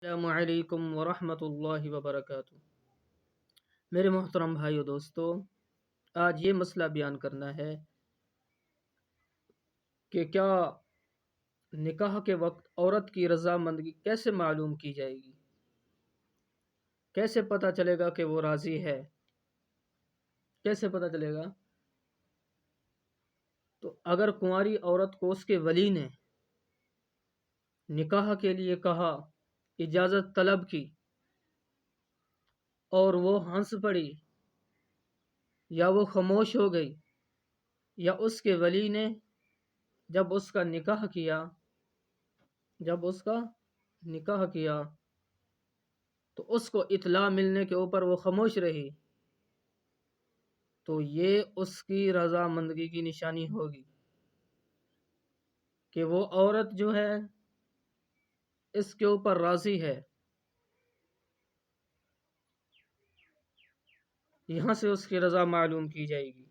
السلام علیکم ورحمۃ اللہ وبرکاتہ۔ میرے محترم بھائیو دوستو، آج یہ مسئلہ بیان کرنا ہے کہ کیا نکاح کے وقت عورت کی رضامندگی کیسے معلوم کی جائے گی، کیسے پتہ چلے گا کہ وہ راضی ہے، کیسے پتہ چلے گا؟ تو اگر کنواری عورت کو اس کے ولی نے نکاح کے لیے کہا، اجازت طلب کی اور وہ ہنس پڑی یا وہ خاموش ہو گئی، یا اس کے ولی نے جب اس کا نکاح کیا تو اس کو اطلاع ملنے کے اوپر وہ خاموش رہی، تو یہ اس کی رضامندگی کی نشانی ہوگی کہ وہ عورت جو ہے اس کے اوپر راضی ہے۔ یہاں سے اس کی رضا معلوم کی جائے گی۔